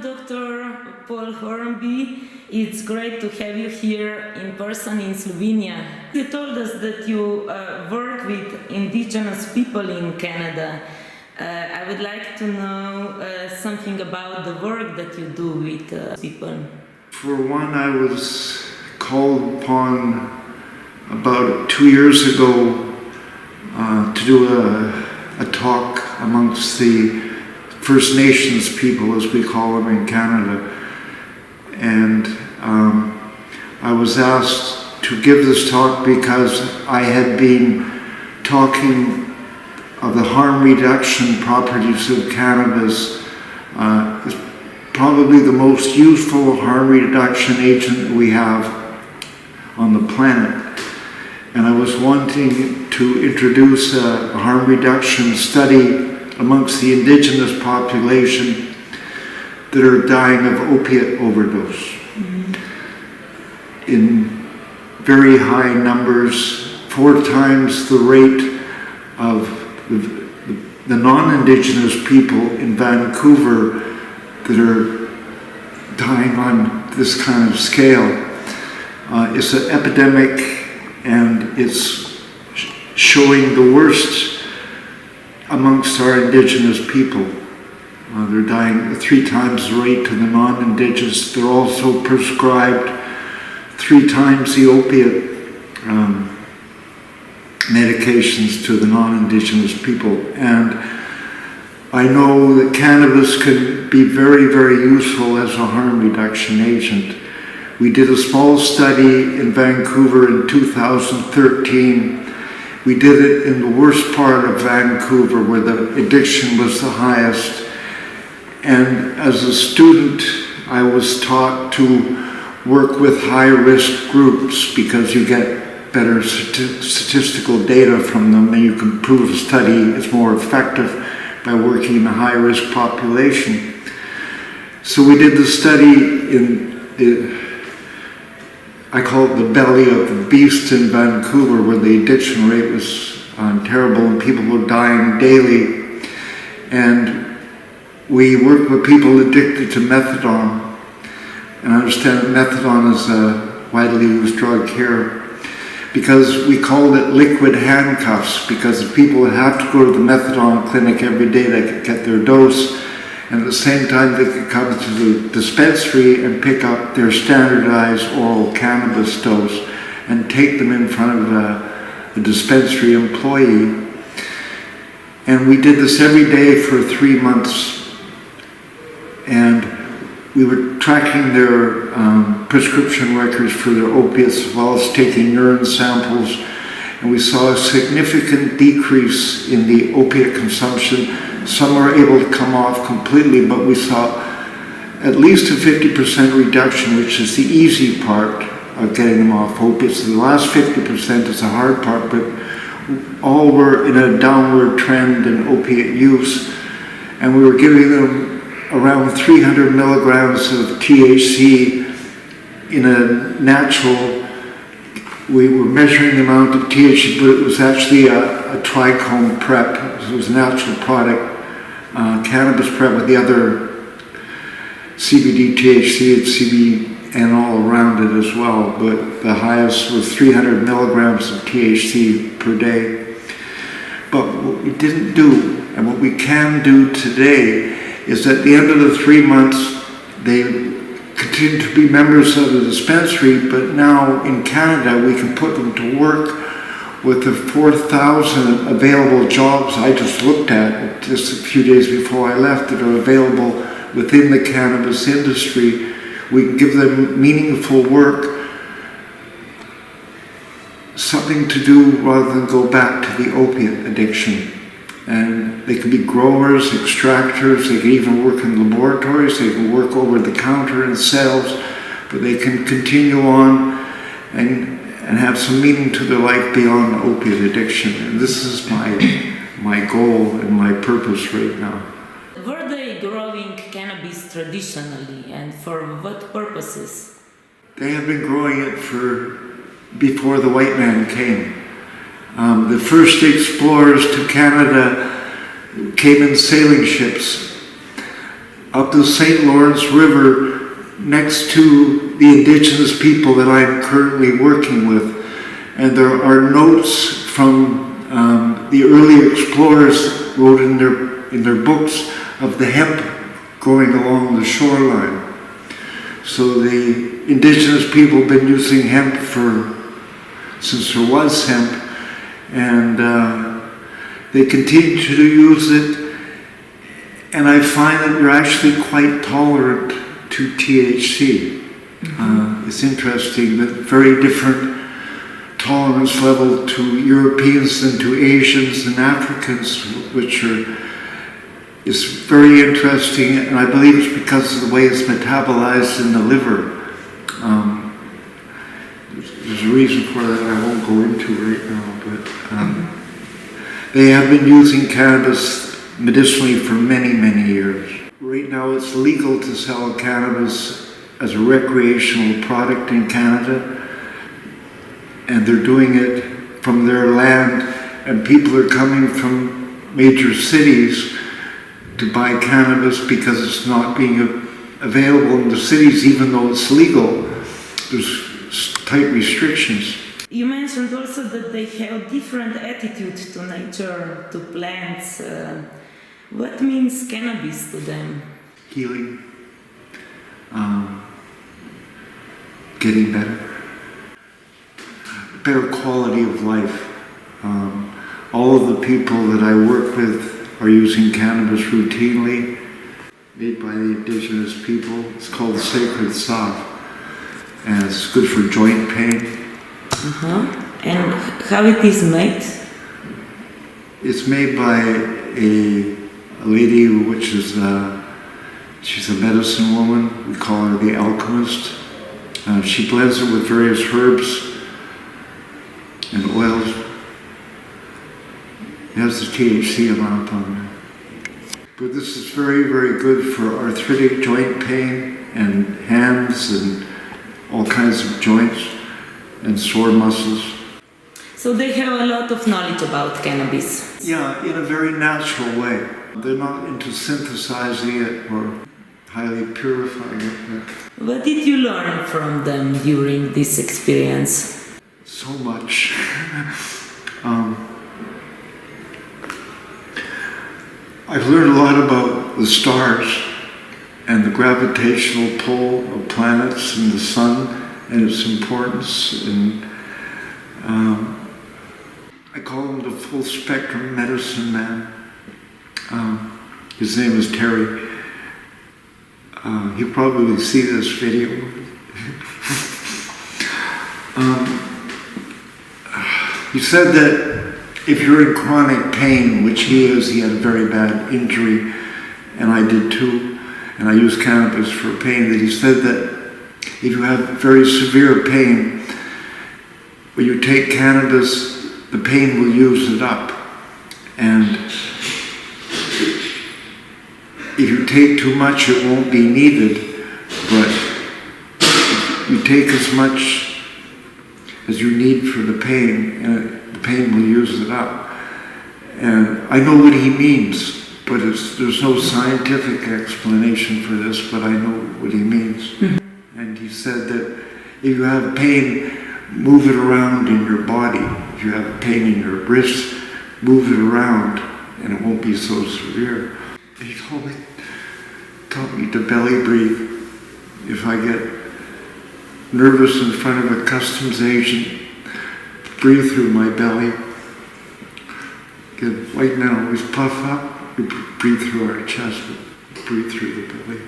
Dr. Paul Hornbyjem, it's great to have you here in person in Slovenia. You told us that you work with indigenous people in Canada. I would like to know something about the work that you do with people. For one, I was called upon about 2 years ago to do a talk amongst the First Nations people, as we call them in Canada. And I was asked to give this talk because I had been talking of the harm reduction properties of cannabis. It's probably the most useful harm reduction agent we have on the planet. And I was wanting to introduce a harm reduction study amongst the indigenous population that are dying of opiate overdose. In very high numbers, 4 times the rate of the non-indigenous people in Vancouver that are dying on this kind of scale. It's an epidemic, and it's showing the worst amongst our indigenous people. They're dying 3 times the rate to the non-indigenous. They're also prescribed 3 times the opiate medications to the non-indigenous people. And I know that cannabis can be very, very useful as a harm reduction agent. We did a small study in Vancouver in 2013. We did it in the worst part of Vancouver where the addiction was the highest. And as a student, I was taught to work with high-risk groups because you get better statistical data from them, and you can prove a study is more effective by working in a high-risk population. So we did the study in I call it the belly of the beast in Vancouver, where the addiction rate was terrible and people were dying daily. And we worked with people addicted to methadone. And I understand that methadone is a widely used drug here, because we called it liquid handcuffs, because the people would have to go to the methadone clinic every day, they could get their dose, and at the same time they could come to the dispensary and pick up their standardized oral cannabis dose and take them in front of a dispensary employee. And we did this every day for 3 months. And we were tracking their prescription records for their opiates, as well as taking urine samples. And we saw a significant decrease in the opiate consumption. Some were able to come off completely, but we saw at least a 50% reduction, which is the easy part of getting them off opiates. The last 50% is the hard part, but all were in a downward trend in opiate use. And we were giving them around 300 milligrams of THC in a natural, we were measuring the amount of THC, but it was actually a trichome prep. It was a natural product, cannabis prep with the other CBD, THC, and CBN all around it as well. But the highest was 300 milligrams of THC per day. But what we didn't do, and what we can do today, is at the end of the 3 months, they continue to be members of the dispensary, but now in Canada we can put them to work with the 4,000 available jobs I just looked at just a few days before I left that are available within the cannabis industry. We can give them meaningful work, something to do rather than go back to the opiate addiction. And they can be growers, extractors, they can even work in laboratories, they can work over the counter in sales, but they can continue on and have some meaning to their life beyond opiate addiction. And this is my goal and my purpose right now. Were they growing cannabis traditionally, and for what purposes? They have been growing it before the white man came. The first explorers to Canada came in sailing ships. up the St. Lawrence River next to the indigenous people that I'm currently working with. And there are notes from the early explorers wrote in their books of the hemp growing along the shoreline. So the indigenous people have been using hemp since there was hemp, and they continue to use it. And I find that you're actually quite tolerant to THC. It's interesting that very different tolerance level to Europeans than to Asians and Africans, which is very interesting, and I believe it's because of the way it's metabolized in the liver. There's a reason for that I won't go into right now, but they have been using cannabis medicinally for many, many years. Right now it's legal to sell cannabis as a recreational product in Canada, and they're doing it from their land, and people are coming from major cities to buy cannabis because it's not being available in the cities, even though it's legal. There's tight restrictions. You mentioned also that they have different attitude to nature, to plants. What means cannabis to them? Healing, getting better quality of life. All of the people that I work with are using cannabis routinely, made by the indigenous people. It's called sacred sav, and it's good for joint pain. And how it is made? It's made by a lady which is she's a medicine woman. We call her the alchemist. She blends it with various herbs and oils. It has the THC amount on it. But this is very, very good for arthritic joint pain and hands and all kinds of joints and sore muscles. So they have a lot of knowledge about cannabis. Yeah, in a very natural way. They're not into synthesizing it or highly purifying it. What did you learn from them during this experience? So much. I've learned a lot about the stars and the gravitational pull of planets and the sun and its importance. And I call him the full spectrum medicine man. His name is Terry. He'll probably see this video. He said that if you're in chronic pain, which he is, he had a very bad injury, and I did too, and I use cannabis for pain, that he said that if you have very severe pain, when you take cannabis, the pain will use it up. And if you take too much, it won't be needed, but you take as much as you need for the pain, and the pain will use it up. And I know what he means, but there's no scientific explanation for this, but I know what he means. And he said that if you have pain, move it around in your body. If you have pain in your wrist, move it around, and it won't be so severe. He taught me to belly breathe. If I get nervous in front of a customs agent, breathe through my belly. Right now, always puff up, we breathe through our chest, but breathe through the belly.